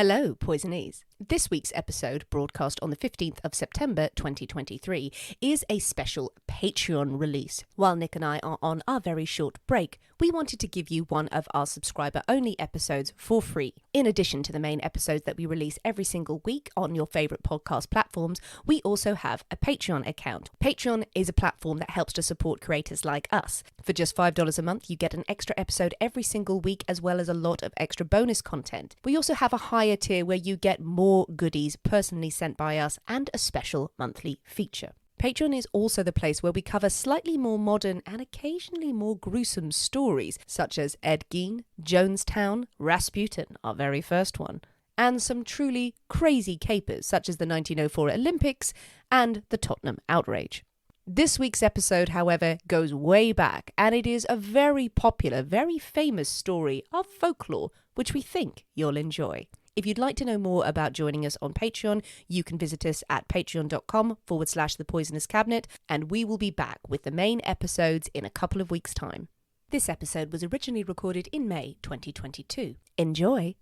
Hello, Poisonees. This week's episode, broadcast on the 15th of September 2023, is a special Patreon release. While Nick and I are on our very short break, we wanted to give you one of our subscriber-only episodes for free. In addition to the main episodes that we release every single week on your favourite podcast platforms, we also have a Patreon account. Patreon is a platform that helps to support creators like us. For just $5 a month, you get an extra episode every single week, as well as a lot of extra bonus content. We also have a higher tier where you get more goodies personally sent by us and a special monthly feature. Patreon is also the place where we cover slightly more modern and occasionally more gruesome stories, such as Ed Gein, Jonestown, Rasputin, our very first one, and some truly crazy capers, such as the 1904 Olympics and the Tottenham outrage. This week's episode, however, goes way back, and it is a very popular, very famous story of folklore, which we think you'll enjoy. If you'd like to know more about joining us on Patreon, you can visit us at patreon.com/The Poisonous Cabinet, and we will be back with the main episodes in a couple of weeks' time. This episode was originally recorded in May 2022. Enjoy!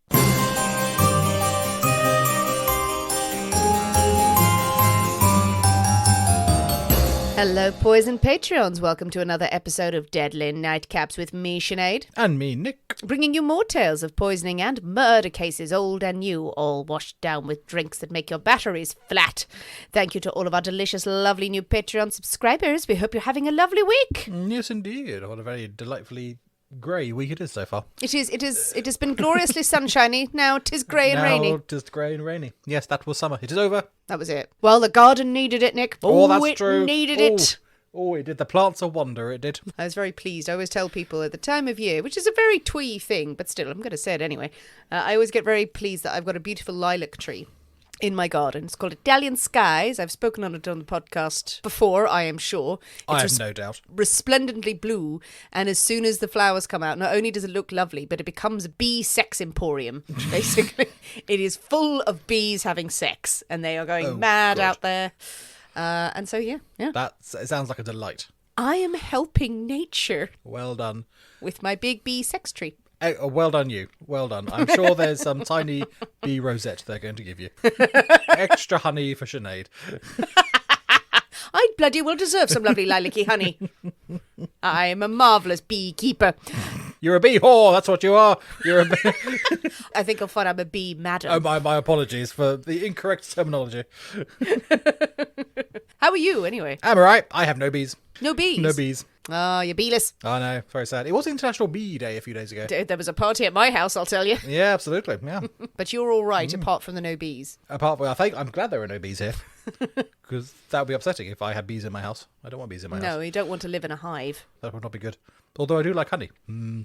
Hello, Poison Patreons. Welcome to another episode of Deadly Nightcaps with me, Sinead. And me, Nick. Bringing you more tales of poisoning and murder cases, old and new, all washed down with drinks that make your batteries flat. Thank you to all of our delicious, lovely new Patreon subscribers. We hope you're having a lovely week. Yes, indeed. What a very delightfully grey week it is so far. It has been gloriously sunshiny. Now 'tis grey and rainy. Now 'tis grey and rainy. Yes, that was summer. It is over. That was it. Well, the garden needed it, Nick. That's true. It needed it. Oh, it did. The plants a wonder, it did. I was very pleased. I always tell people at the time of year, which is a very twee thing, but still, I'm going to say it anyway. I always get very pleased that I've got a beautiful lilac tree in my garden. It's called Italian Skies. I've spoken on it on the podcast before, I am sure. I have no doubt. Resplendently blue, and as soon as the flowers come out, not only does it look lovely, but it becomes a bee sex emporium, basically. It is full of bees having sex, and they are going mad out there. And so, yeah. It sounds like a delight. I am helping nature. Well done. With my big bee sex tree. Well done, you. Well done. I'm sure there's some tiny bee rosette they're going to give you. Extra honey for Sinead. I bloody well deserve some lovely lilac-y honey. I'm a marvellous beekeeper. You're a bee whore, that's what you are. You're a bee. I think I'll find I'm a bee madam. Oh, my apologies for the incorrect terminology. How are you, anyway? I'm alright. I have no bees. No bees? No bees. Oh, you're beeless. I know, very sad. It was International Bee Day a few days ago. There was a party at my house, I'll tell you. Yeah, absolutely, yeah. But you're all right, apart from the no bees. I'm glad there are no bees here. Because that would be upsetting if I had bees in my house. I don't want bees in my house. No, you don't want to live in a hive. That would not be good. Although I do like honey.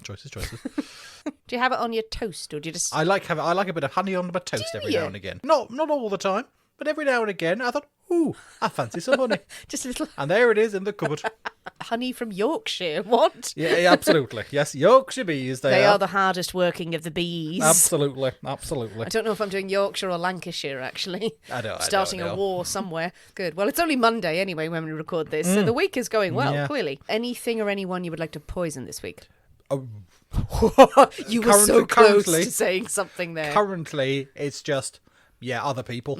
Choices. Do you have it on your toast, or do you just... I like a bit of honey on my toast every now and again. Not all the time, but every now and again I thought, ooh, I fancy some honey. Just a little... And there it is in the cupboard. Honey from Yorkshire, what? Yeah, absolutely. Yes, Yorkshire bees, they are. They are the hardest working of the bees. Absolutely. I don't know if I'm doing Yorkshire or Lancashire, actually. Starting a war somewhere. Good. Well, it's only Monday anyway when we record this, so the week is going well, clearly. Anything or anyone you would like to poison this week? Oh. You were so close to saying something there. Currently, it's just... Yeah, other people.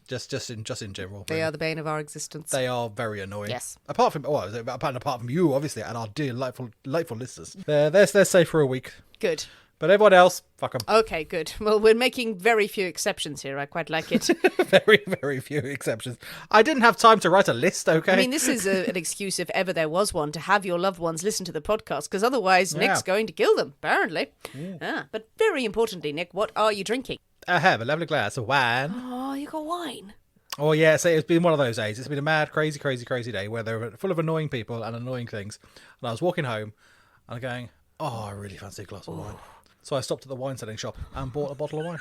Just in general. They are the bane of our existence. They are very annoying. Yes. Apart from you, obviously, and our dear delightful listeners. They're safe for a week. Good. But everyone else, fuck them. Okay, good. Well, we're making very few exceptions here. I quite like it. Very, very few exceptions. I didn't have time to write a list, okay? I mean, this is an excuse, if ever there was one, to have your loved ones listen to the podcast, because otherwise Nick's going to kill them, apparently. But very importantly, Nick, what are you drinking? I have a lovely glass of wine. Oh, you got wine? Oh, yeah, so it's been one of those days. It's been a mad, crazy day where they're full of annoying people and annoying things. And I was walking home and I'm going, I really fancy a glass of wine. So I stopped at the wine selling shop and bought a bottle of wine.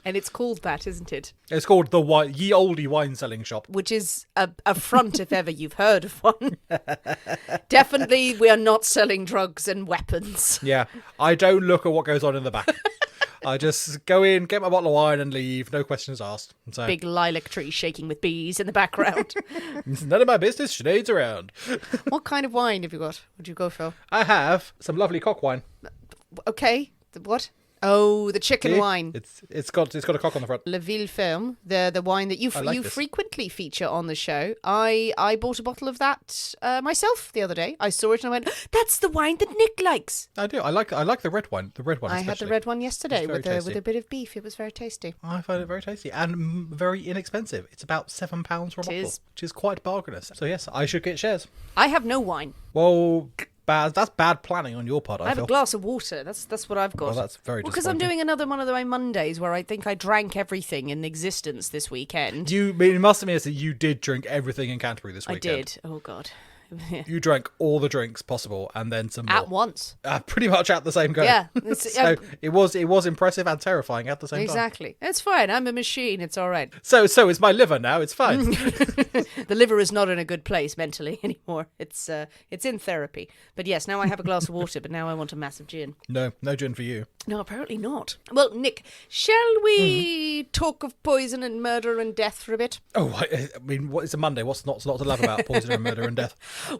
And it's called that, isn't it? It's called the Ye Olde Wine Selling Shop. Which is a front if ever you've heard of one. Definitely we are not selling drugs and weapons. Yeah, I don't look at what goes on in the back. I just go in, get my bottle of wine and leave, no questions asked. So, big lilac tree shaking with bees in the background. It's none of my business, Sinead's around. What kind of wine have you got? What do you go for? I have some lovely cock wine. Okay, what? Oh, the chicken wine. It's got a cock on the front. Le Ville Ferme, the wine that you like this. frequently feature on the show. I bought a bottle of that myself the other day. I saw it and I went, "That's the wine that Nick likes." I do. I like the red wine. The red one. I had the especially. red one yesterday It's very with tasty. a bit of beef. It was very tasty. I find it very tasty and very inexpensive. It's about £7 for a bottle, is. which is quite bargainous. So yes, I should get shares. I have no wine. Well, that's bad planning on your part. I have feel. a glass of water. That's what I've got. Well, that's very because I'm disappointing. doing another one of my Mondays where I think I drank everything in existence this weekend. It must admit that you did drink everything in Canterbury this I weekend. did. Oh God. You drank all the drinks possible and then some more. At once. Pretty much at the same go. Yeah. So it was impressive and terrifying at the same time. Exactly. It's fine. I'm a machine. It's all right. So it's my liver now. It's fine. The liver is not in a good place mentally anymore. It's in therapy. But yes, now I have a glass of water, but now I want a massive gin. No gin for you. No, apparently not. Well, Nick, shall we talk of poison and murder and death for a bit? Oh, I mean, what is a Monday? What's not to love about poison and murder and death?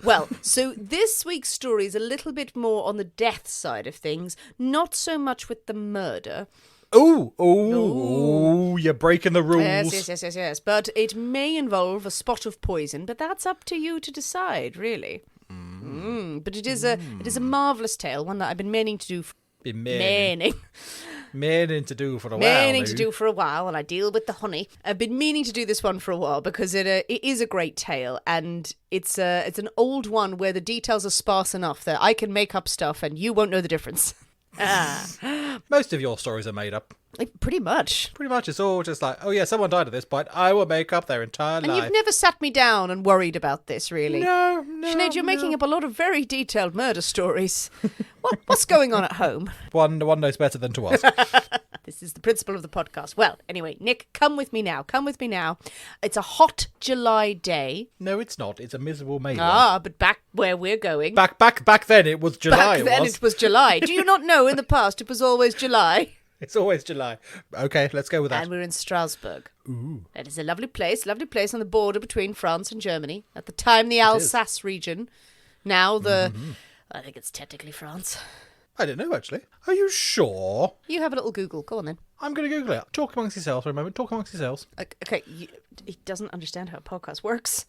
Well, so this week's story is a little bit more on the death side of things, not so much with the murder. Oh, you're breaking the rules. Yes. But it may involve a spot of poison, but that's up to you to decide, really. But it is a marvellous tale, one that I've been meaning to do. Meaning to do for a while. Meaning to do for a while, and I deal with the honey. I've been meaning to do this one for a while because it is a great tale, and it's an old one where the details are sparse enough that I can make up stuff and you won't know the difference. Most of your stories are made up. Pretty much. Pretty much, it's all just like, oh yeah, someone died of this, but I will make up their entire And life. you've never sat me down and worried about this, really. No. Sinead, you're making up a lot of very detailed murder stories. What's going on at home? One knows better than to ask. This is the principle of the podcast. Well, anyway, Nick, come with me now. It's a hot July day. No, it's not. It's a miserable May one. But back where we're going. Back then it was July. Back then it was July. Do you not know in the past it was always July? It's always July. Okay, let's go with that. And we're in Strasbourg. Ooh. It is a lovely place on the border between France and Germany. At the time, the Alsace region. Now I think it's technically France. I don't know, actually. Are you sure? You have a little Google. Go on then. I'm going to Google it. Talk amongst yourselves for a moment. Talk amongst yourselves. Okay, he doesn't understand how a podcast works.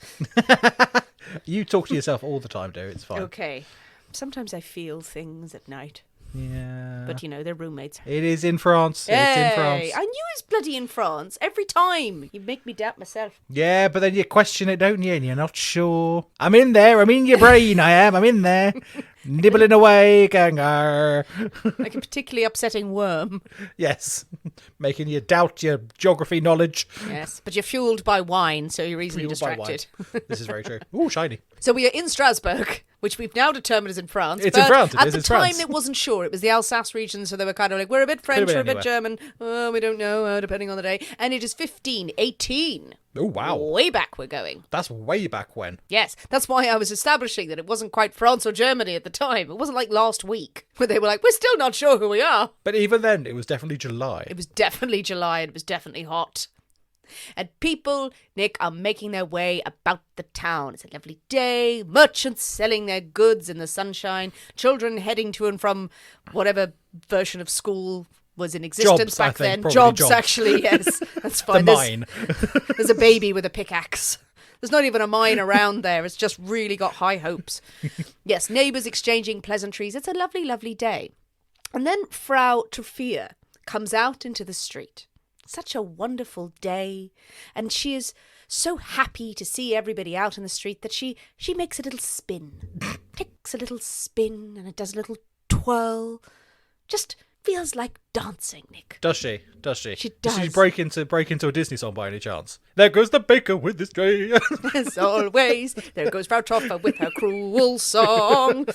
You talk to yourself all the time, dear. It's fine. Okay. Sometimes I feel things at night. Yeah. But, they're roommates. It is in France. It's in France. I knew it was bloody in France. Every time. You make me doubt myself. Yeah, but then you question it, don't you? And you're not sure. I'm in there. I'm in your brain. I am. I'm in there. Nibbling away. Going, arr. Like a particularly upsetting worm. Yes. Making you doubt your geography knowledge. Yes, but you're fueled by wine, so you're easily Fueled by distracted. wine. This is very true. Ooh, shiny. So we are in Strasbourg, which we've now determined is in France. It's in France. At the It's time, France. it wasn't sure. It was the Alsace region, so they were kind of like, we're a bit French, been we're a bit anywhere. German. Oh, we don't know, depending on the day. And it is 1518. Oh, wow. Way back we're going. That's way back when. Yes, that's why I was establishing that it wasn't quite France or Germany at the time. It wasn't like last week, where they were like, we're still not sure who we are. But even then, it was definitely July. It was definitely July, and it was definitely hot. And people, Nick, are making their way about the town. It's a lovely day. Merchants selling their goods in the sunshine. Children heading to and from whatever version of school was in existence Jobs, back I think, then. probably Jobs, jobs. actually, yes. That's fine. The mine. There's a baby with a pickaxe. There's not even a mine around there. It's just really got high hopes. Yes, neighbours exchanging pleasantries. It's a lovely, lovely day. And then Frau Truffier comes out into the street. Such a wonderful day, and she is so happy to see everybody out in the street that she makes a little spin. Takes a little spin, and it does a little twirl. Just feels like dancing, Nick. Does she? She does. Did she break into a Disney song by any chance? There goes the baker with his tray. As always, there goes Frau Troffer with her cruel song.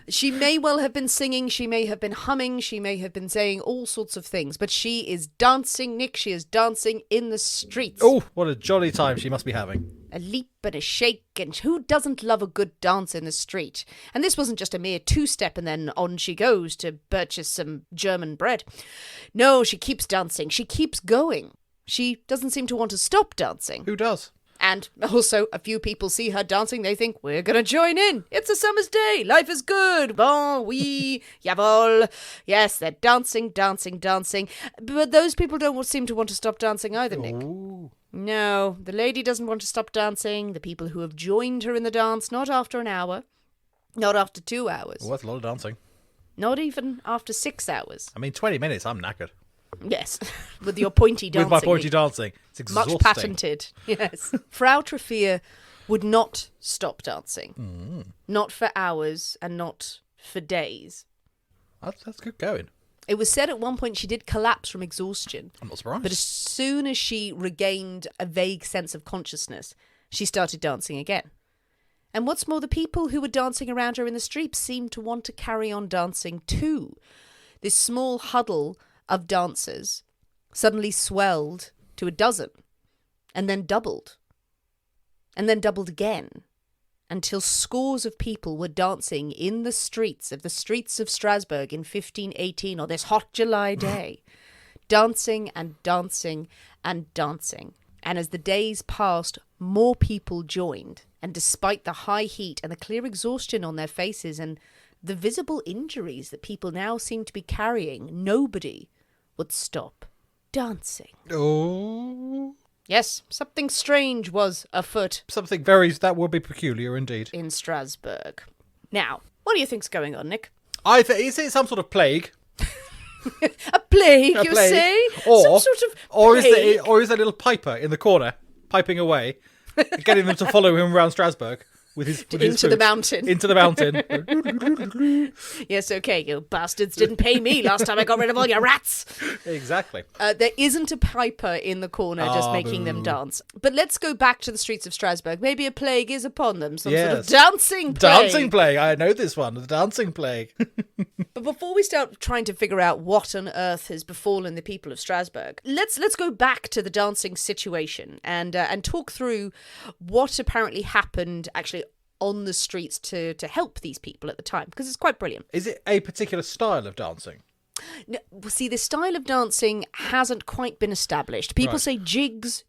She may well have been singing, she may have been humming, she may have been saying all sorts of things, but she is dancing, Nick. She is dancing in the streets. Oh, what a jolly time she must be having. A leap and a shake, and who doesn't love a good dance in the street? And this wasn't just a mere two-step and then on she goes to purchase some German bread. No, she keeps dancing. She keeps going. She doesn't seem to want to stop dancing. Who does? And also, a few people see her dancing, they think, we're going to join in. It's a summer's day. Life is good. Bon, oui, jawohl. Yes, they're dancing, dancing, dancing. But those people don't seem to want to stop dancing either, Nick. Ooh. No, the lady doesn't want to stop dancing. The people who have joined her in the dance, not after an hour, not after 2 hours, Well, that's a lot of dancing. not even after 6 hours. I mean, 20 minutes, I'm knackered. Yes, with your pointy dancing. With my pointy dancing. It's exhausting. Much patented, yes. Frau Trafia would not stop dancing. Not for hours and not for days. That's good going. It was said at one point she did collapse from exhaustion. I'm not surprised. But as soon as she regained a vague sense of consciousness, she started dancing again. And what's more, the people who were dancing around her in the streets seemed to want to carry on dancing too. This small huddle of dancers suddenly swelled to a dozen, and then doubled again, until scores of people were dancing in the streets of Strasbourg in 1518 on this hot July day, dancing and dancing and dancing. And as the days passed, more people joined, and despite the high heat and the clear exhaustion on their faces and the visible injuries that people now seem to be carrying, nobody would stop dancing. Oh. Yes, something strange was afoot Something that would be peculiar indeed. in Strasbourg. Now, what do you think's going on, Nick? I think, is it some sort of plague? A plague, A you plague. say? Or, Some sort of or plague? is there a little piper in the corner, piping away, getting them to follow him around Strasbourg with his Into the flute. mountain. Into the mountain. Yes, okay, you bastards didn't pay me last time I got rid of all your rats. Exactly. There isn't a piper in the corner just making them dance. But let's go back to the streets of Strasbourg. Maybe a plague is upon them. Some sort of Yes. dancing plague. Dancing plague. I know this one. The dancing plague. But before we start trying to figure out what on earth has befallen the people of Strasbourg, let's go back to the dancing situation and talk through what apparently happened actually on the streets to help these people at the time, because it's quite brilliant. Is it a particular style of dancing? No, see, the style of dancing hasn't quite been established. People Right. say jigs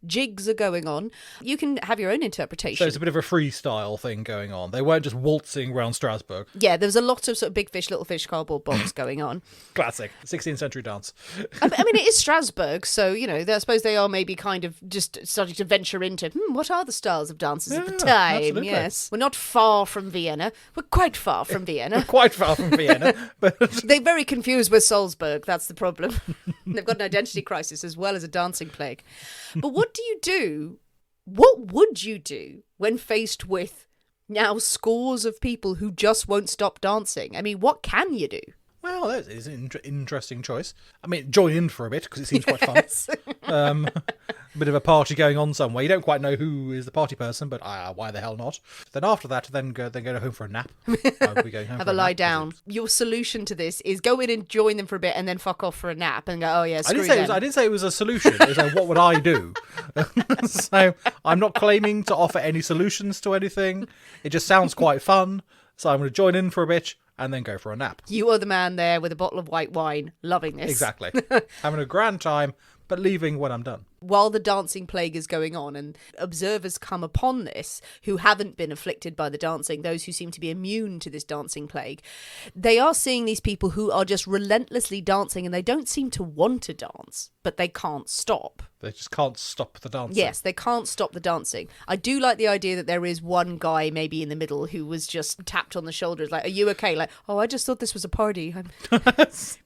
are going on. You can have your own So interpretation. it's a bit of a freestyle thing going on. They weren't just waltzing around Strasbourg. Yeah, there's a lot of sort of big fish, little fish, cardboard box going on. Classic 16th century dance. I mean, it is Strasbourg, so, you know, I suppose they are maybe kind of just starting to venture into, what are the styles of dances at the Yeah, time? absolutely. Yes. We're not far from Vienna. We're quite far from Vienna. Quite far from Vienna, but They're very confused with Salzburg. That's the problem. They've got an identity crisis as well as a dancing plague. But what do you do? What would you do when faced with now scores of people who just won't stop dancing? I mean, what can you do? well, that is an interesting choice. I mean, join in for a bit because it seems quite fun. Yes. A bit of a party going on somewhere. You don't quite know who is the party person, but why the hell not? Then after that, then go home for a nap. I would be going home Have for a nap, lie 'cause down. Your solution to this is go in and join them for a bit and then fuck off for a nap and go, oh yeah, I screw didn't say it was a solution. It was like, what would I do? So I'm not claiming to offer any solutions to anything. It just sounds quite fun. So I'm going to join in for a bit and then go for a nap. You are the man there with a bottle of white wine, loving this. Exactly. Having a grand time, but leaving when I'm done. While the dancing plague is going on and observers come upon this who haven't been afflicted by the dancing, those who seem to be immune to this dancing plague, they are seeing these people who are just relentlessly dancing and they don't seem to want to dance, but they can't stop. They just can't stop the dancing. Yes, they can't stop the dancing. I do like the idea that there is one guy maybe in the middle who was just tapped on the shoulders like, are you okay? Like, oh, I just thought this was a party. I'm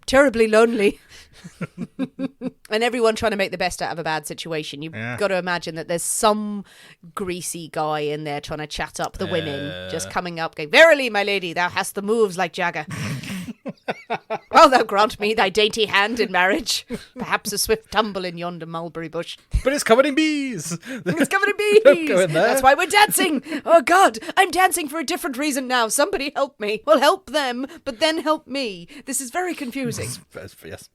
terribly lonely. And everyone trying to make the best out of a bad situation. You've got to imagine that there's some greasy guy in there trying to chat up the women, just coming up going, verily, my lady, thou hast the moves like Jagger. Well, thou grant me thy dainty hand in marriage. Perhaps a swift tumble in yonder mulberry bush. But it's covered in bees. It's covered in Don't go bees. in there. That's why we're dancing. Oh, God, I'm dancing for a different reason now. Somebody help me. Well, help them, but then help me. This is very confusing. Yes.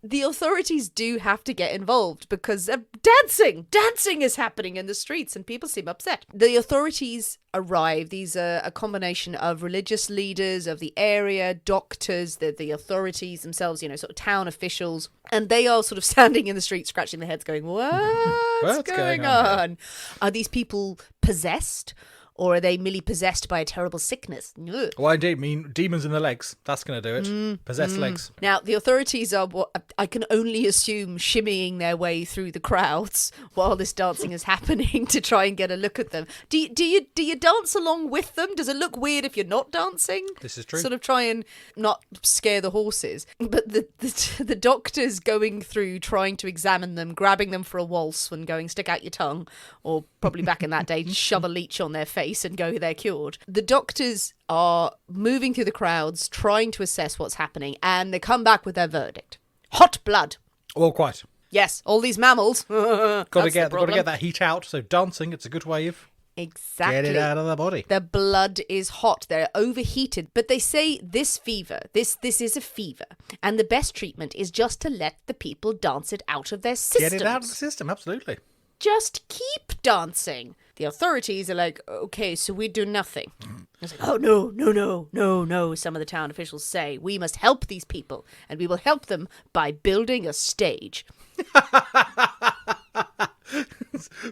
The authorities do have to get involved because dancing is happening in the streets and people seem upset. The authorities arrive. These are a combination of religious leaders of the area, doctors, the authorities themselves, sort of town officials, and they are sort of standing in the street scratching their heads going, what's going on? Are these people possessed? Or are they merely possessed by a terrible sickness? Ugh. Well, indeed, demons in the legs. That's going to do it. Possessed legs. Now, the authorities are, what I can only assume, shimmying their way through the crowds while this dancing is happening to try and get a look at them. Do you dance along with them? Does it look weird if you're not dancing? This is true. Sort of try and not scare the horses. But the doctors going through, trying to examine them, grabbing them for a waltz and going, stick out your tongue, or probably back in that day, shove a leech on their face and go, they're cured. The doctors are moving through the crowds, trying to assess what's happening, and they come back with their verdict. Hot blood. Well, quite. Yes, all these mammals. Got to get that heat out. So dancing, it's a good way of exactly get it out of the body. The blood is hot. They're overheated. But they say this fever, this is a fever, and the best treatment is just to let the people dance it out of their systems. Get it out of the system, absolutely. Just keep dancing. The authorities are like, okay, so we do nothing. It's like, oh, no, some of the town officials say. We must help these people, and we will help them by building a stage.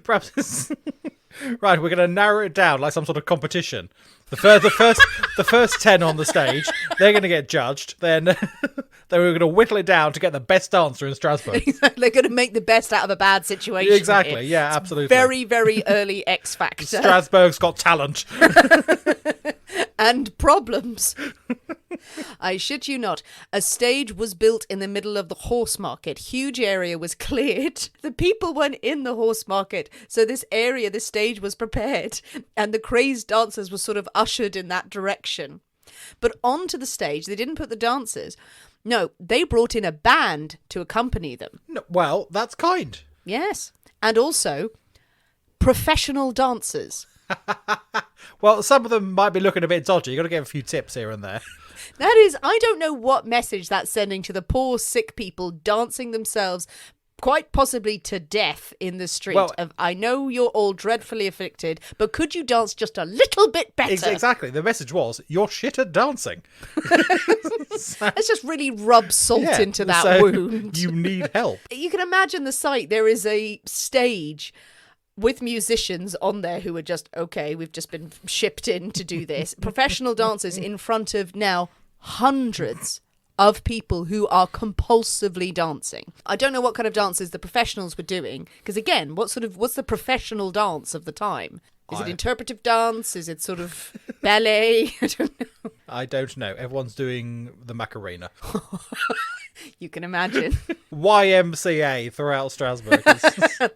Perhaps it's... Right, we're going to narrow it down like some sort of competition. The first 10 on the stage, they're going to get judged. Then we're going to whittle it down to get the best dancer in Strasbourg. They're going to make the best out of a bad situation. Exactly, here. yeah, absolutely. Very, very early X Factor. Strasbourg's got talent. And problems. I shit you not. A stage was built in the middle of the horse market. Huge area was cleared. The people went in the horse market. So this stage was prepared. And the crazed dancers were sort of ushered in that direction. But onto the stage, they didn't put the dancers. No, they brought in a band to accompany them. No, well, that's kind. Yes. And also, professional dancers. Well, some of them might be looking a bit dodgy. You've got to get a few tips here and there. That is, I don't know what message that's sending to the poor sick people dancing themselves quite possibly to death in the street. Well, I know you're all dreadfully afflicted, but could you dance just a little bit better? Exactly. The message was, you're shit at dancing. Let's just really rub salt into that wound. You need help. You can imagine the sight. There is a stage with musicians on there who are just, okay, we've just been shipped in to do this. Professional dancers in front of now hundreds of people who are compulsively dancing. I don't know what kind of dances the professionals were doing, because again, what's the professional dance of the time? Is it interpretive dance? Is it sort of ballet? I don't know. I don't know. Everyone's doing the Macarena. You can imagine. YMCA throughout Strasbourg.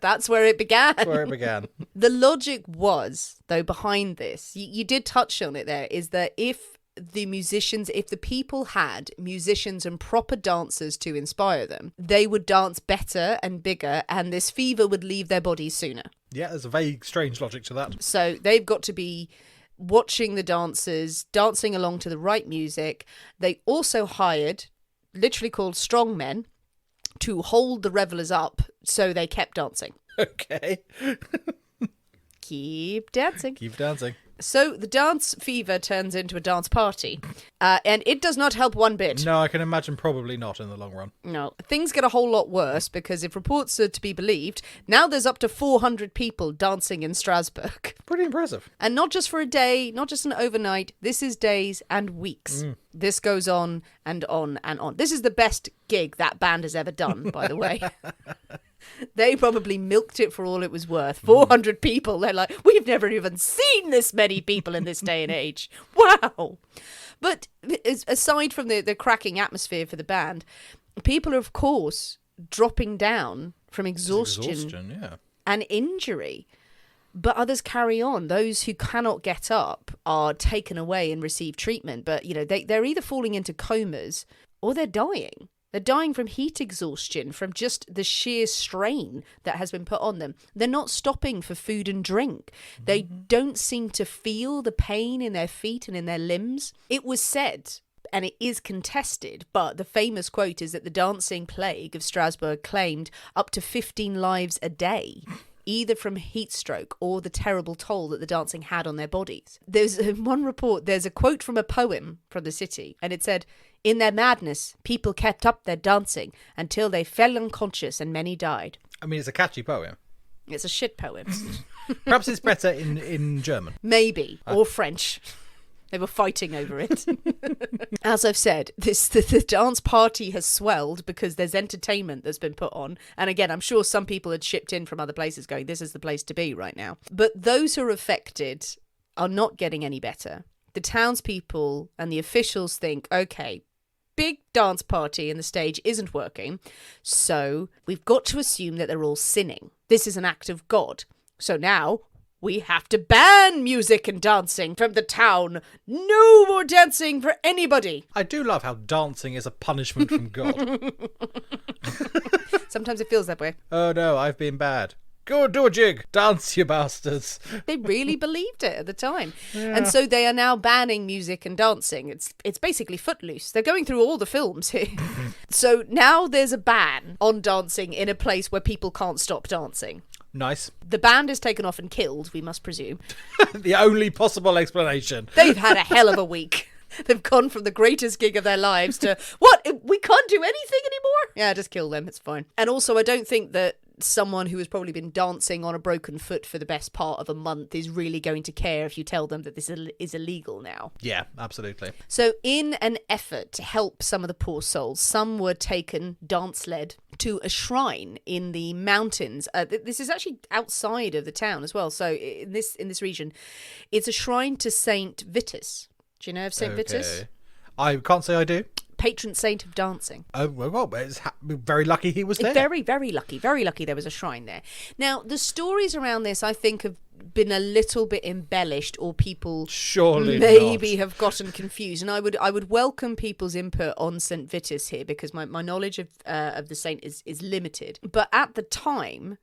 That's where it began. That's where it began. The logic was, though, behind this, you did touch on it there, is that if the people had musicians and proper dancers to inspire them, they would dance better and bigger, and this fever would leave their bodies sooner. Yeah, there's a vague, strange logic to that. So they've got to be watching the dancers, dancing along to the right music. They also hired, literally called strongmen, to hold the revellers up so they kept dancing. Okay. Keep dancing. Keep dancing. So the dance fever turns into a dance party, and it does not help one bit. No, I can imagine probably not in the long run. No, things get a whole lot worse because if reports are to be believed, now there's up to 400 people dancing in Strasbourg. Pretty impressive. And not just for a day, not just an overnight, this is days and weeks. This goes on and on and on. This is the best gig that band has ever done, by the way. They probably milked it for all it was worth. 400 people. They're like, we've never even seen this many people in this day and age. Wow. But aside from the cracking atmosphere for the band, people are, of course, dropping down from exhaustion yeah. and injury. But others carry on. Those who cannot get up are taken away and receive treatment. But, they're either falling into comas or they're dying. They're dying from heat exhaustion, from just the sheer strain that has been put on them. They're not stopping for food and drink. They don't seem to feel the pain in their feet and in their limbs. It was said, and it is contested, but the famous quote is that the dancing plague of Strasbourg claimed up to 15 lives a day, either from heat stroke or the terrible toll that the dancing had on their bodies. There's one report, there's a quote from a poem from the city, and it said, "In their madness, people kept up their dancing until they fell unconscious and many died." I mean, it's a catchy poem. It's a shit poem. Perhaps it's better in German. Maybe, or French. They were fighting over it. As I've said, the dance party has swelled because there's entertainment that's been put on. And again, I'm sure some people had shipped in from other places going, this is the place to be right now. But those who are affected are not getting any better. The townspeople and the officials think, okay, big dance party and the stage isn't working, so we've got to assume that they're all sinning. This is an act of God. So now we have to ban music and dancing from the town. No more dancing for anybody. I do love how dancing is a punishment from God. Sometimes it feels that way. Oh no, I've been bad. Go do a jig. Dance, you bastards. They really believed it at the time. Yeah. And so they are now banning music and dancing. It's basically Footloose. They're going through all the films here. So now there's a ban on dancing in a place where people can't stop dancing. Nice. The band is taken off and killed, we must presume. The only possible explanation. They've had a hell of a week. They've gone from the greatest gig of their lives to, what? We can't do anything anymore? Yeah, just kill them. It's fine. And also, I don't think that someone who has probably been dancing on a broken foot for the best part of a month is really going to care if you tell them that this is illegal now. Yeah, absolutely. So in an effort to help some of the poor souls, some were taken dance-led to a shrine in the mountains. This is actually outside of the town as well. So in this region, it's a shrine to Saint Vitus. Do you know of Saint Vitus? I can't say I do. Patron saint of dancing. Oh, well, it's very lucky he was there. Very, very lucky. Very lucky there was a shrine there. Now, the stories around this, I think, have been a little bit embellished, or people surely maybe not. Have gotten confused. And I would welcome people's input on St. Vitus here, because my knowledge of the saint is limited. But at the time,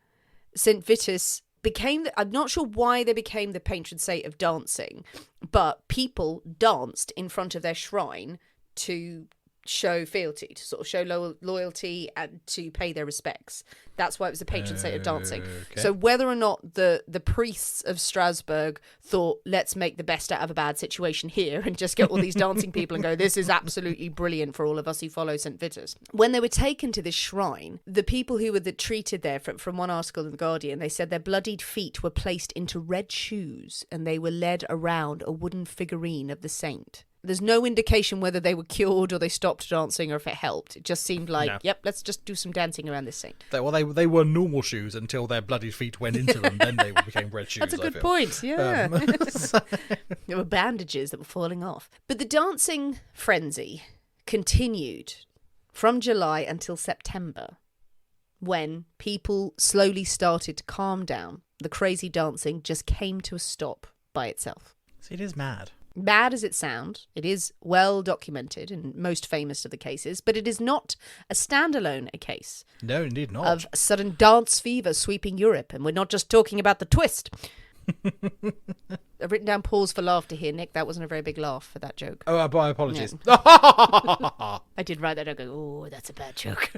St. Vitus became, I'm not sure why they became the patron saint of dancing, but people danced in front of their shrine to show fealty, to sort of show loyalty and to pay their respects. That's why it was the patron saint of dancing. Okay. So whether or not the priests of Strasbourg thought, let's make the best out of a bad situation here and just get all these dancing people and go, this is absolutely brilliant for all of us who follow St. Vitus. When they were taken to this shrine, the people who were treated there, from one article in The Guardian, they said their bloodied feet were placed into red shoes and they were led around a wooden figurine of the saint. There's no indication whether they were cured or they stopped dancing or if it helped. It just seemed like, Yep, let's just do some dancing around this saint. Well, they were normal shoes until their bloodied feet went into them. Then they became red shoes. That's a good point, yeah. There were bandages that were falling off. But the dancing frenzy continued from July until September, when people slowly started to calm down. The crazy dancing just came to a stop by itself. See, it is mad. Bad as it sounds, it is well documented and most famous of the cases, but it is not a standalone case. No, indeed not. Of sudden dance fever sweeping Europe, and we're not just talking about the twist. I've written down pause for laughter here, Nick. That wasn't a very big laugh for that joke. Oh, my apologies. Yeah. I did write that. I go, oh, that's a bad joke.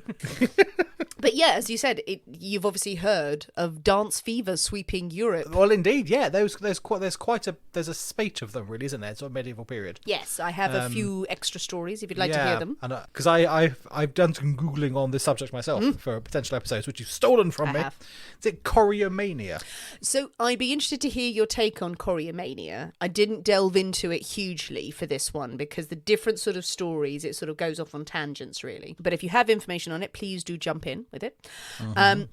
But yeah, as you said, you've obviously heard of dance fever sweeping Europe. Well, indeed, yeah. There's a spate of them, really, isn't there? Sort of medieval period. Yes, I have a few extra stories if you'd like to hear them. Because I've done some googling on this subject myself for potential episodes, which you've stolen from me. Have. Is it choreomania? So I'd be interested to hear your take on choreomania. I didn't delve into it hugely for this one because the different sort of stories, it sort of goes off on tangents, really. But if you have information on it, please do jump in with it.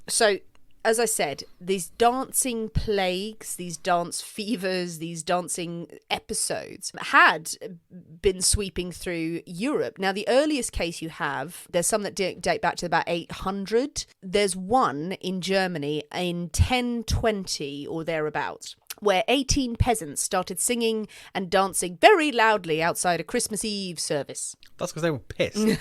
So, as I said, these dancing plagues, these dance fevers, these dancing episodes had been sweeping through Europe. Now, the earliest case you have, there's some that date back to about 800. There's one in Germany in 1020 or thereabouts, where 18 peasants started singing and dancing very loudly outside a Christmas Eve service. That's because they were pissed.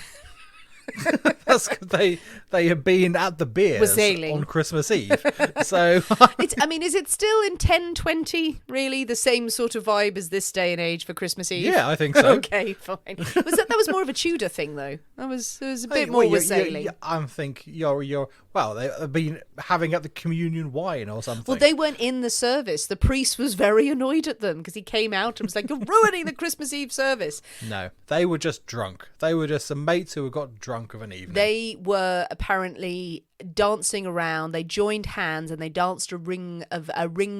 That's 'cause they had been at the beers sailing. on Christmas Eve. So Is it still in 1020 really the same sort of vibe as this day and age for Christmas Eve? yeah, I think so. Okay, fine. That was more of a Tudor thing though. It was a bit more Well, with sailing. I think you're well. They've been having at the communion wine or something. Well, they weren't in the service. The priest was very annoyed at them because he came out and was like, "You're ruining the Christmas Eve service." No, they were just drunk. They were just some mates who had got drunk of an evening. They were apparently dancing around. They joined hands and they danced a ring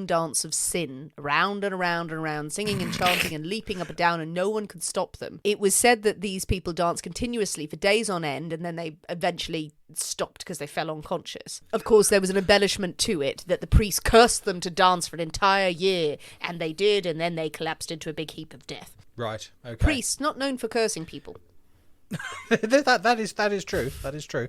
dance of sin, around and around and around, singing and chanting and leaping up and down, and no one could stop them. It was said that these people danced continuously for days on end, and then they eventually stopped because they fell unconscious. Of course, there was an embellishment to it that the priest cursed them to dance for an entire year, and they did, and then they collapsed into a big heap of death. Right. Okay. Priests not known for cursing people. that is true. That is true.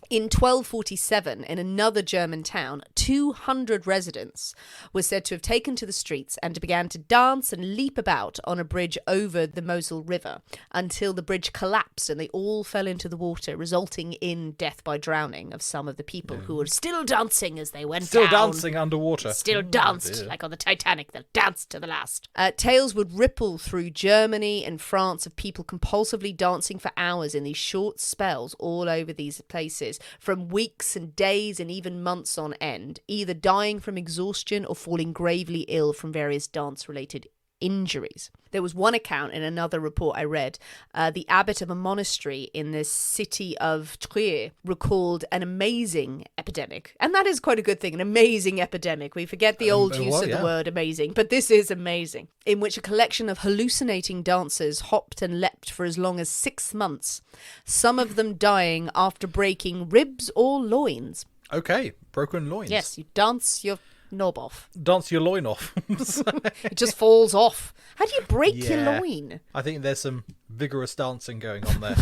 In 1247, in another German town, 200 residents were said to have taken to the streets and began to dance and leap about on a bridge over the Mosel River until the bridge collapsed and they all fell into the water, resulting in death by drowning of some of the people who were still dancing as they went Still down. dancing underwater. Still danced, like on the Titanic. They danced to the last. Tales would ripple through Germany and France of people compulsively dancing for hours in these short spells all over these places, from weeks and days and even months on end, either dying from exhaustion or falling gravely ill from various dance-related injuries. There was one account in another report I read, the abbot of a monastery in the city of Trier recalled an amazing epidemic. And that is quite a good thing, an amazing epidemic. We forget the old use of the word amazing, but this is amazing, in which a collection of hallucinating dancers hopped and leapt for as long as 6 months, some of them dying after breaking ribs or loins. Okay, broken loins. Yes, you dance your knob off. Dance your loin off. It just falls off. How do you break your loin? I think there's some vigorous dancing going on there.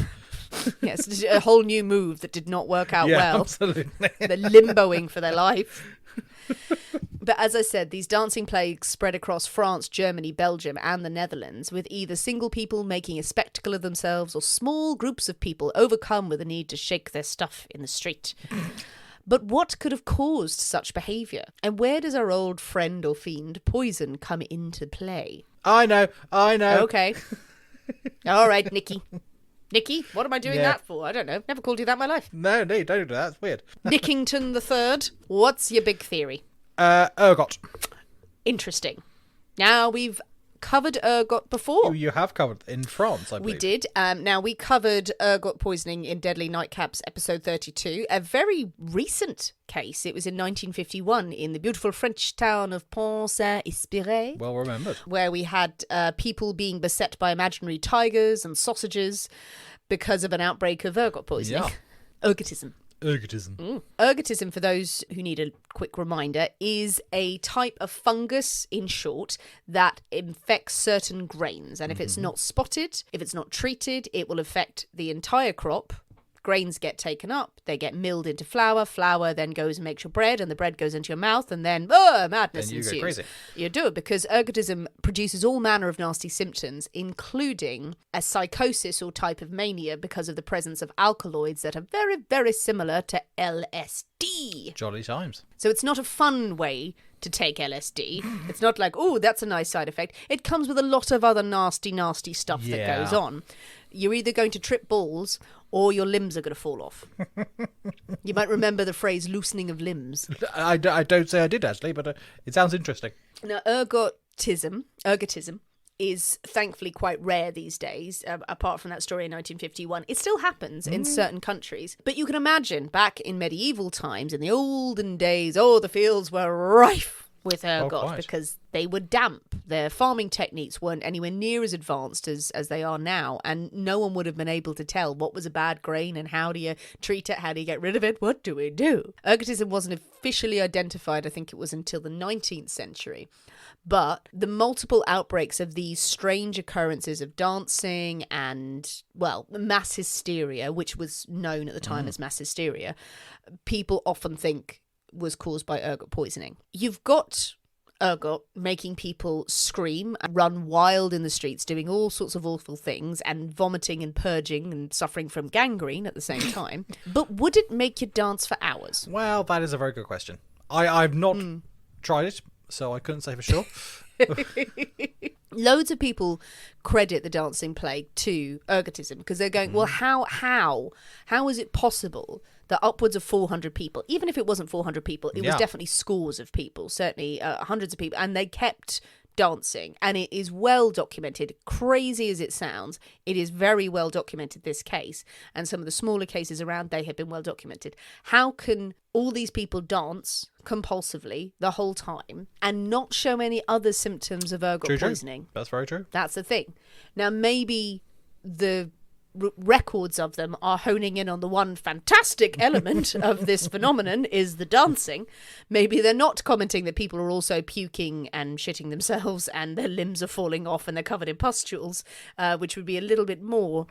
Yes, it's a whole new move that did not work out well. Absolutely. They're limboing for their life. But as I said, these dancing plagues spread across France, Germany, Belgium, and the Netherlands, with either single people making a spectacle of themselves or small groups of people overcome with a need to shake their stuff in the street. But what could have caused such behaviour? And where does our old friend or fiend, poison, come into play? I know. Okay. All right, Nikki. Nikki, what am I doing that for? I don't know. Never called you that in my life. No, don't do that. That's weird. Nickington the Third. What's your big theory? Ergot. Interesting. Now, we've covered ergot before. You have covered in France, I believe. We did. Now, we covered ergot poisoning in Deadly Nightcaps, episode 32. A very recent case. It was in 1951 in the beautiful French town of Pont-Saint-Espéré. Well remembered. Where we had people being beset by imaginary tigers and sausages because of an outbreak of ergot poisoning. Yeah. Ergotism. Ergotism, for those who need a quick reminder, is a type of fungus, in short, that infects certain grains. And if it's not spotted, if it's not treated, it will affect the entire crop. Grains get taken up, they get milled into flour, flour then goes and makes your bread, and the bread goes into your mouth, and then madness Then you ensues. go crazy. You do it because ergotism produces all manner of nasty symptoms, including a psychosis or type of mania because of the presence of alkaloids that are very, very similar to LSD. Jolly times. So it's not a fun way to take LSD. It's not like, oh, that's a nice side effect. It comes with a lot of other nasty, nasty stuff that goes on. You're either going to trip balls or your limbs are going to fall off. You might remember the phrase loosening of limbs. I don't say I did, actually, but it sounds interesting. Now, ergotism is thankfully quite rare these days, apart from that story in 1951. It still happens in certain countries. But you can imagine, back in medieval times, in the olden days, the fields were rife with ergot because they were damp. Their farming techniques weren't anywhere near as advanced as they are now, and no one would have been able to tell what was a bad grain and how do you treat it, how do you get rid of it, what do we do? Ergotism wasn't officially identified, I think it was until the 19th century. But the multiple outbreaks of these strange occurrences of dancing and, mass hysteria, which was known at the time as mass hysteria, people often think was caused by ergot poisoning. You've got ergot, making people scream and run wild in the streets, doing all sorts of awful things and vomiting and purging and suffering from gangrene at the same time. But would it make you dance for hours? Well, that is a very good question. I've not tried it, so I couldn't say for sure. Loads of people credit the dancing plague to ergotism because they're going, well, how is it possible that upwards of 400 people, even if it wasn't 400 people, it was definitely scores of people, certainly hundreds of people, and they kept dancing, and it is well documented. Crazy as it sounds, it is very well documented, this case, and some of the smaller cases around, they have been well documented. How can all these people dance compulsively the whole time and not show any other symptoms of ergot poisoning? That's very true. That's the thing. Now, maybe the records of them are honing in on the one fantastic element of this phenomenon is the dancing. Maybe they're not commenting that people are also puking and shitting themselves and their limbs are falling off and they're covered in pustules, which would be a little bit more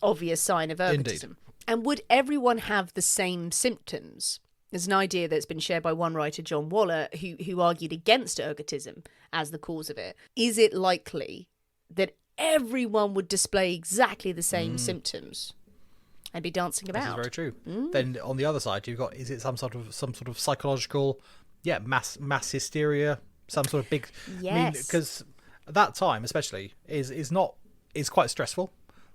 obvious sign of ergotism. Indeed. And would everyone have the same symptoms? There's an idea that's been shared by one writer, John Waller, who argued against ergotism as the cause of it. Is it likely that everyone would display exactly the same symptoms and be dancing about? This is very true. Then on the other side, you've got, is it some sort of psychological, mass hysteria, some sort of big, yes, because that time especially is quite stressful.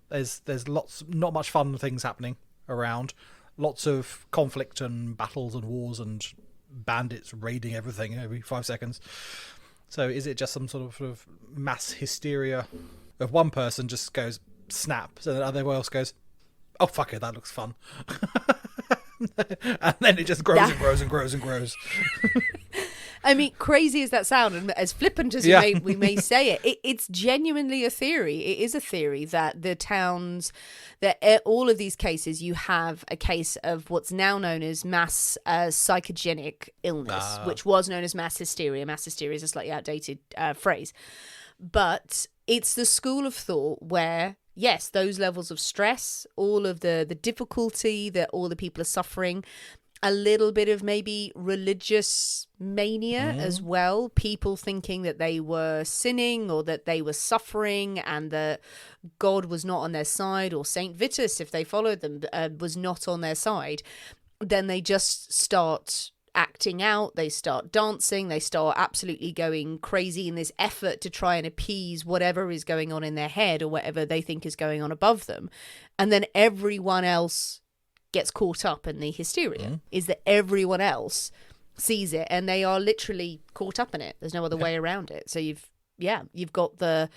There's not much fun things happening around, lots of conflict and battles and wars and bandits raiding everything every 5 seconds. So is it just some sort of mass hysteria? If one person just goes snaps and then everyone else goes, oh fuck it, that looks fun. And then it just grows and grows and grows and grows. I mean, crazy as that sound, and as flippant as we may say it's genuinely a theory. It is a theory that the towns, that all of these cases, you have a case of what's now known as mass psychogenic illness, which was known as mass hysteria. Mass hysteria is a slightly outdated phrase. But it's the school of thought where, yes, those levels of stress, all of the difficulty that all the people are suffering, a little bit of maybe religious mania as well, people thinking that they were sinning or that they were suffering and that God was not on their side, or Saint Vitus, if they followed them, was not on their side. Then they just start acting out, they start dancing, they start absolutely going crazy in this effort to try and appease whatever is going on in their head or whatever they think is going on above them. And then everyone else gets caught up in the hysteria, is that everyone else sees it and they are literally caught up in it. There's no other way around it. So you've got the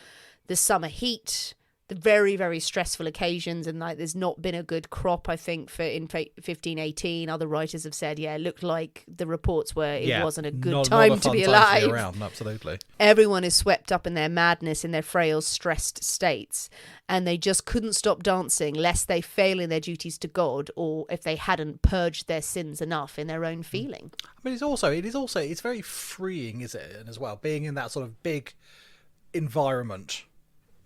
summer heat, the very, very stressful occasions, and like there's not been a good crop, I think, for in 1518. Other writers have said, it looked like the reports were it wasn't a good time to be alive. To be around, absolutely. Everyone is swept up in their madness, in their frail, stressed states, and they just couldn't stop dancing lest they fail in their duties to God, or if they hadn't purged their sins enough in their own feeling. I mean, it's very freeing, is it? And as well, being in that sort of big environment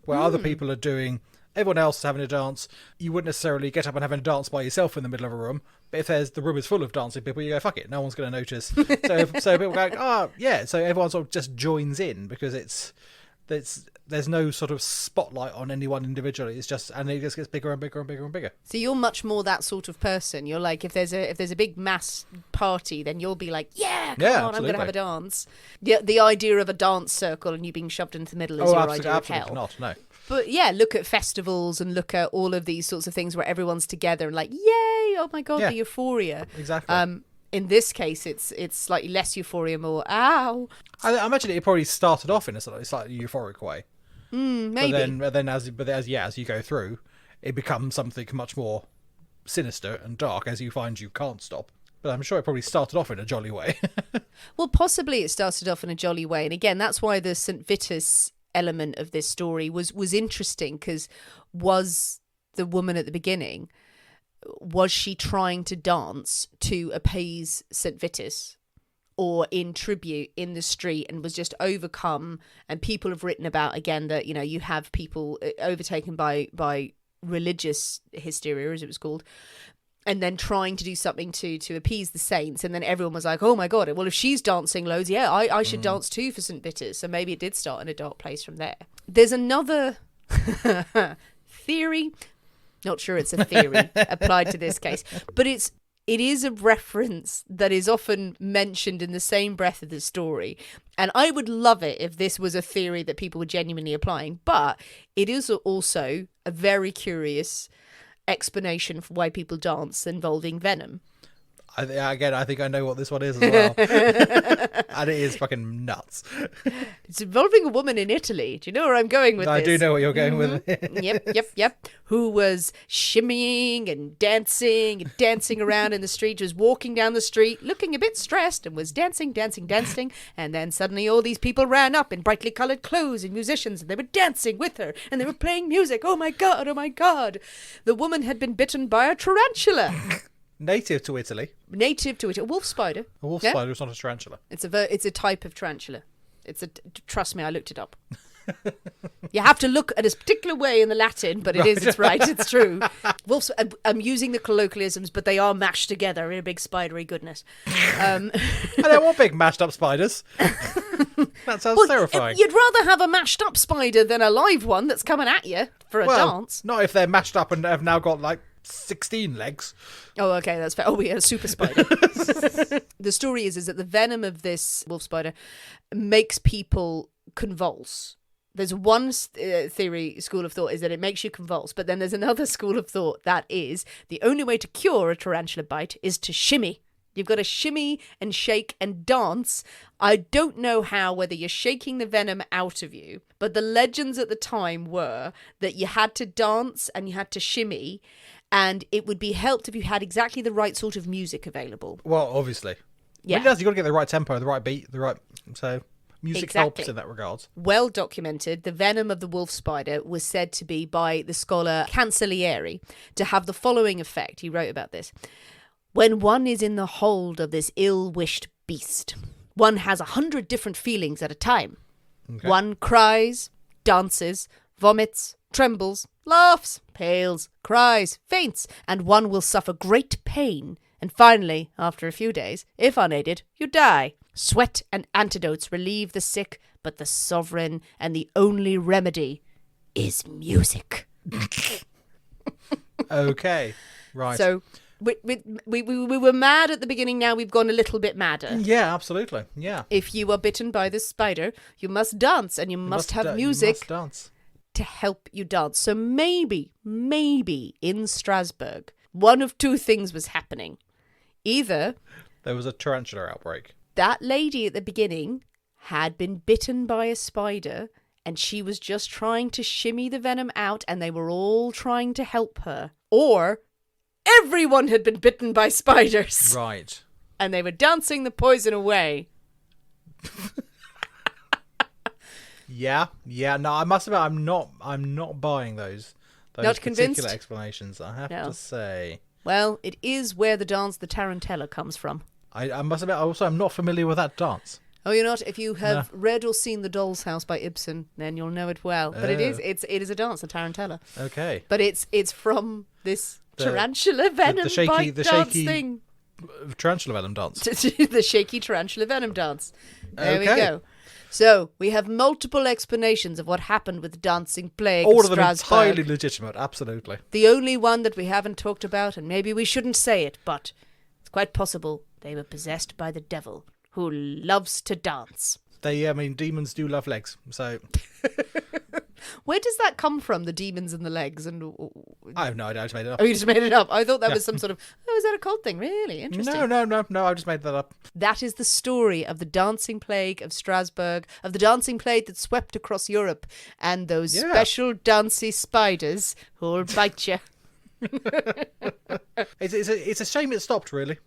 where other people are doing, everyone else is having a dance. You wouldn't necessarily get up and having a dance by yourself in the middle of a room, but if the room is full of dancing people, you go, fuck it, no one's going to notice. So people go, so everyone sort of just joins in because there's no sort of spotlight on any one individual. It's just, and it just gets bigger and bigger and bigger and bigger. So you're much more that sort of person. You're like, if there's a big mass party, then you'll be like, come on, I'm going to have a dance. Yeah, the idea of a dance circle and you being shoved into the middle is your idea of hell. Absolutely not, no. But look at festivals and look at all of these sorts of things where everyone's together and like, yay, oh my God, the euphoria. Exactly. In this case, it's slightly less euphoria, more ow. I imagine it probably started off in a slightly euphoric way. Maybe. But then as you go through, it becomes something much more sinister and dark as you find you can't stop. But I'm sure it probably started off in a jolly way. Well, possibly it started off in a jolly way. And again, that's why the St. Vitus element of this story was interesting, because was the woman at the beginning, was she trying to dance to appease St. Vitus or in tribute in the street, and was just overcome? And people have written about, again, that, you have people overtaken by religious hysteria, as it was called, and then trying to do something to appease the saints. And then everyone was like, oh my God, well, if she's dancing loads, yeah, I should dance too for St. Vitus. So maybe it did start in a dark place from there. There's another theory. Not sure it's a theory applied to this case, but it is a reference that is often mentioned in the same breath of the story. And I would love it if this was a theory that people were genuinely applying. But it is also a very curious explanation for why people dance involving venom. I think I know what this one is as well. And it is fucking nuts. It's involving a woman in Italy. Do you know where I'm going with this? I do know what you're going with. Yep. Who was shimmying and dancing around in the street, was walking down the street looking a bit stressed and was dancing. And then suddenly all these people ran up in brightly coloured clothes and musicians, and they were dancing with her and they were playing music. Oh my God. The woman had been bitten by a tarantula. Native to Italy. A wolf spider. A wolf spider is not a tarantula. It's a type of tarantula. Trust me, I looked it up. You have to look at a particular way in the Latin, but it's right, it's true. Wolves, I'm using the colloquialisms, but they are mashed together in a big spidery goodness. I don't want big mashed up spiders. That sounds terrifying. You'd rather have a mashed up spider than a live one that's coming at you for a dance. Not if they're mashed up and have now got like 16 legs. Oh, okay, that's fair. Oh, we had a super spider. The story is that the venom of this wolf spider makes people convulse. There's one school of thought is that it makes you convulse, but then there's another school of thought that is the only way to cure a tarantula bite is to shimmy. You've got to shimmy and shake and dance. I don't know whether you're shaking the venom out of you, but the legends at the time were that you had to dance and you had to shimmy, and it would be helped if you had exactly the right sort of music available. Well, obviously. Yeah. You've got to get the right tempo, the right beat, so music helps in that regard. Well documented, the venom of the wolf spider was said to be, by the scholar Cancellieri, to have the following effect. He wrote about this. When one is in the hold of this ill-wished beast, one has 100 different feelings at a time. Okay. One cries, dances, vomits, trembles, laughs, pales, cries, faints, and one will suffer great pain. And finally, after a few days, if unaided, you die. Sweat and antidotes relieve the sick, but the sovereign and the only remedy is music. Okay, right. So we were mad at the beginning, now we've gone a little bit madder. Yeah, absolutely, yeah. If you are bitten by this spider, you must dance, and you must have music. You must dance. To help you dance. So maybe in Strasbourg, one of two things was happening. Either there was a tarantula outbreak. That lady at the beginning had been bitten by a spider, and she was just trying to shimmy the venom out, and they were all trying to help her. Or everyone had been bitten by spiders. Right. And they were dancing the poison away. Yeah. No, I must admit, I'm not buying those not convinced? Particular explanations, I have to say. Well, it is where the dance the tarantella comes from. I must admit, also, I'm not familiar with that dance. Oh, you're not? If you have read or seen The Doll's House by Ibsen, then you'll know it well. But it is a dance, a tarantella. Okay. But it's from this tarantula venom bite dance thing. Tarantula venom dance. The shaky tarantula venom dance. There we go. So, we have multiple explanations of what happened with the dancing plague All of of them Strasbourg. entirely legitimate, absolutely. The only one that we haven't talked about, and maybe we shouldn't say it, but it's quite possible they were possessed by the devil, who loves to dance. Demons do love legs, so... Where does that come from, the demons and the legs? And I have no idea, I just made it up. Oh, you just made it up? I thought that was some sort of, is that a cult thing? Really? Interesting. No, I just made that up. That is the story of the dancing plague of Strasbourg, of the dancing plague that swept across Europe, and those special dancey spiders who'll bite you. It's a shame it stopped, really.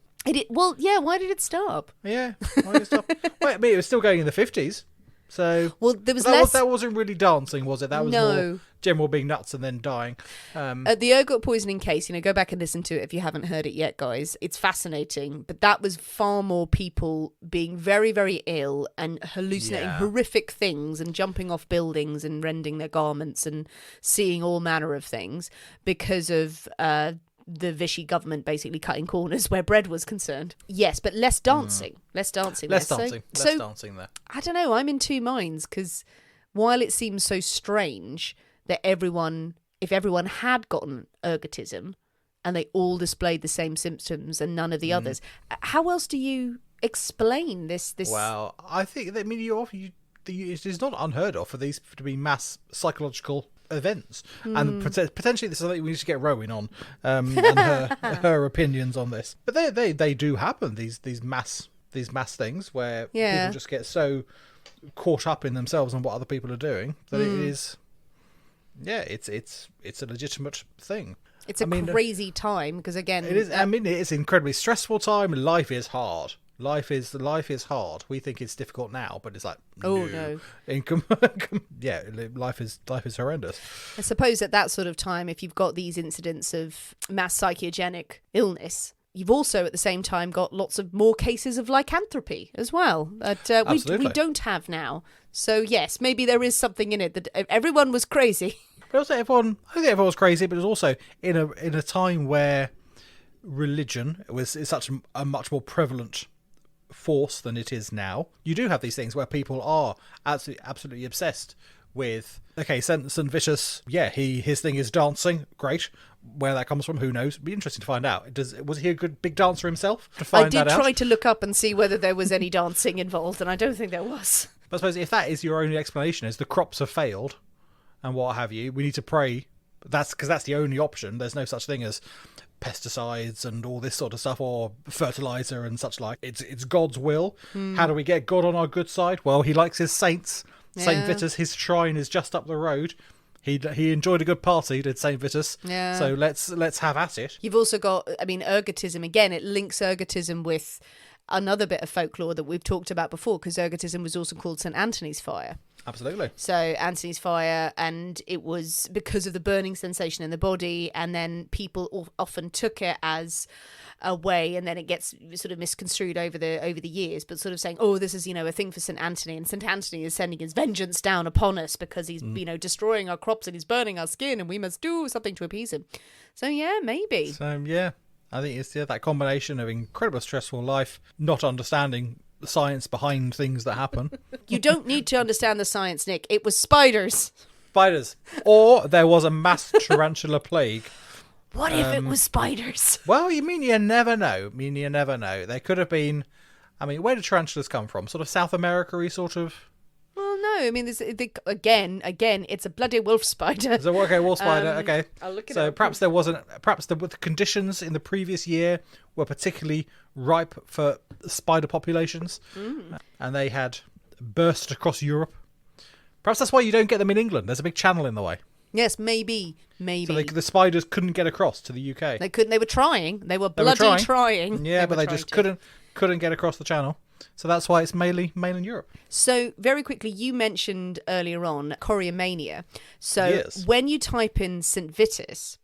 Well, yeah, why did it stop? Yeah, why did it stop? Well, I mean, it was still going in the 50s. So there was less... that wasn't really dancing, was it? That was more general being nuts and then dying. The ergot poisoning case, go back and listen to it if you haven't heard it yet, guys. It's fascinating, but that was far more people being very, very ill and hallucinating horrific things and jumping off buildings and rending their garments and seeing all manner of things because of the Vichy government basically cutting corners where bread was concerned. Yes, but less dancing. Less dancing. Less there. dancing. So, Less dancing there. I don't know. I'm in two minds because while it seems so strange that if everyone had gotten ergotism and they all displayed the same symptoms and none of the others, how else do you explain this? Well, I think that it is not unheard of for these to be mass psychological events, and potentially this is something we need to get Rowan on, and her opinions on this. But they do happen, these mass things where people just get so caught up in themselves and what other people are doing that it is, it's a legitimate thing. It's crazy time because again, it is. It's an incredibly stressful time. Life is hard. Life is hard. We think it's difficult now, but it's like, no. Life is horrendous. I suppose at that sort of time, if you've got these incidents of mass psychogenic illness, you've also at the same time got lots of more cases of lycanthropy as well that we don't have now. So yes, maybe there is something in it that everyone was crazy. But also I think everyone was crazy, but it was also in a time where religion is such a much more prevalent force than it is now. You do have these things where people are absolutely obsessed with, okay, St. Vitus, his thing is dancing, great. Where that comes from, who knows? It'd be interesting to find out. Was he a good big dancer himself? I did try to look up and see whether there was any dancing involved, and I don't think there was. But I suppose if that is your only explanation, is the crops have failed and what have you, we need to pray. That's because that's the only option. There's no such thing as pesticides and all this sort of stuff, or fertilizer and such like. It's God's will. How do we get God on our good side? Well, he likes his saints. Saint Vitus, his shrine is just up the road. He enjoyed a good party, did Saint Vitus. Yeah. So let's have at it. You've also got, ergotism again. It links ergotism with another bit of folklore that we've talked about before, because ergotism was also called St. Anthony's fire. Absolutely. So Anthony's fire, and it was because of the burning sensation in the body, and then people often took it as a way, and then it gets sort of misconstrued over the years, but sort of saying, oh, this is, a thing for St. Anthony, and St. Anthony is sending his vengeance down upon us because he's, destroying our crops and he's burning our skin, and we must do something to appease him. So yeah, maybe. So yeah, I think it's that combination of incredibly stressful life, not understanding the science behind things that happen. You don't need to understand the science, Nick. It was spiders. Or there was a mass tarantula plague. What if it was spiders? Well, you never know. There could have been. Where did tarantulas come from? Sort of South America-y sort of. Well, no. Again, it's a bloody wolf spider. Wolf spider. Okay. I'll look it up. Perhaps the conditions in the previous year were particularly ripe for spider populations, and they had burst across Europe. Perhaps that's why you don't get them in England. There's a big channel in the way. Yes, maybe. So the spiders couldn't get across to the UK. They couldn't. They were trying. They were bloody trying. Yeah, but they just couldn't get across the channel. So that's why it's mainly in Europe. So very quickly, you mentioned earlier on choriomania. So when you type in St. Vitus,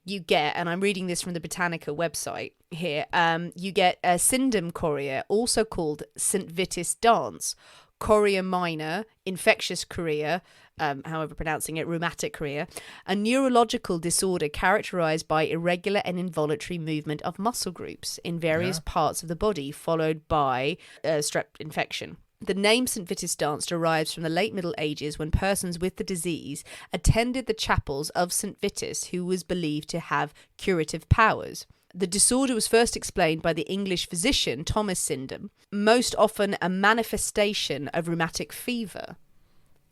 you get, and I'm reading this from the Britannica website here, you get a Syndrome chorea, also called St. Vitus dance, chorea minor, infectious chorea, however pronouncing it, rheumatic chorea, a neurological disorder characterized by irregular and involuntary movement of muscle groups in various parts of the body, followed by strep infection. The name St. Vitus dance derives from the late Middle Ages, when persons with the disease attended the chapels of St. Vitus, who was believed to have curative powers. The disorder was first explained by the English physician Thomas Syndrome, most often a manifestation of rheumatic fever.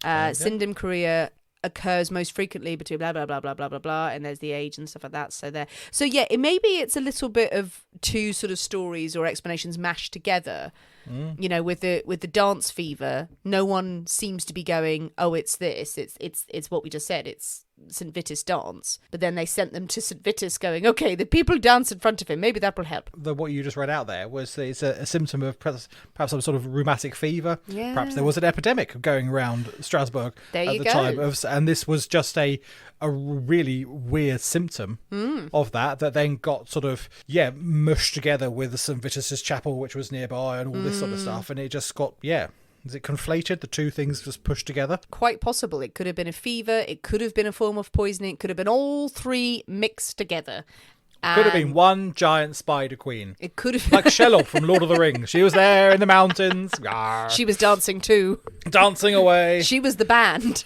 Syndrome chorea occurs most frequently between blah, blah, blah, blah, blah, blah, blah, and there's the age and stuff like that. So yeah, maybe it's a little bit of two sort of stories or explanations mashed together. With the dance fever, no one seems to be going, oh, it's this. It's what we just said. It's St. Vitus dance. But then they sent them to St. Vitus going, okay, the people dance in front of him. Maybe that will help. What you just read out there was it's a symptom of perhaps some sort of rheumatic fever. Yeah. Perhaps there was an epidemic going around Strasbourg at the time. And this was just a really weird symptom of that then got sort of, mushed together with St. Vitus's chapel, which was nearby, and all this sort of stuff. And it just got, is it conflated? The two things just pushed together? Quite possible. It could have been a fever. It could have been a form of poisoning. It could have been all three mixed together. Could have been And one giant spider queen. it could have Like Shelob from Lord of the Rings. She was there in the mountains. Arr, She was dancing too. dancing away. She was the band.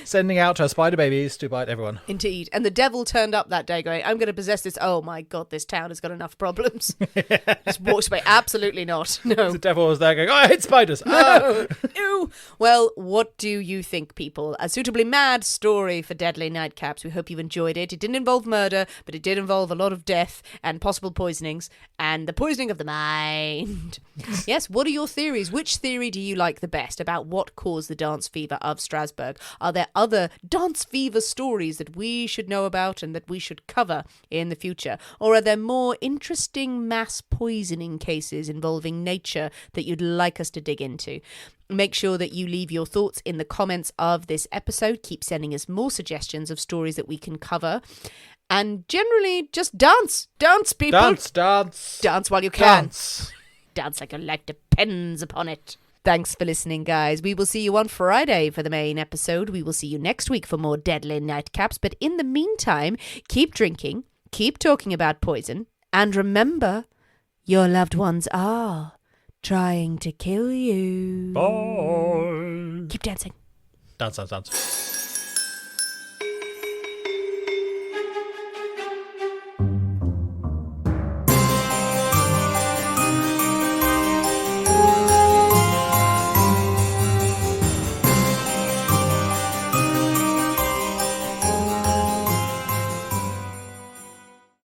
Sending out her spider babies to bite everyone. Indeed. And the devil turned up that day going, I'm going to possess this. Oh my God, this town has got enough problems. Just walks away. Absolutely not. No. The devil was there going, oh, I hate spiders. Ah! Ew. Well, what do you think, people? A suitably mad story for Deadly Nightcaps. We hope you enjoyed it. It didn't involve murder, but it did involve a lot of death and possible poisonings and the poisoning of the mind. Yes, what are your theories? Which theory do you like the best about what caused the dance fever of Strasbourg? Are there other dance fever stories that we should know about and that we should cover in the future? Or are there more interesting mass poisoning cases involving nature that you'd like us to dig into? Make sure that you leave your thoughts in the comments of this episode. Keep sending us more suggestions of stories that we can cover. And generally, just dance. Dance, people. Dance while you can. Dance like your life depends upon it. Thanks for listening, guys. We will see you on Friday for the main episode. We will see you next week for more Deadly Nightcaps. But in the meantime, keep drinking, keep talking about poison, and remember, your loved ones are trying to kill you. Bye. Keep dancing. Dance.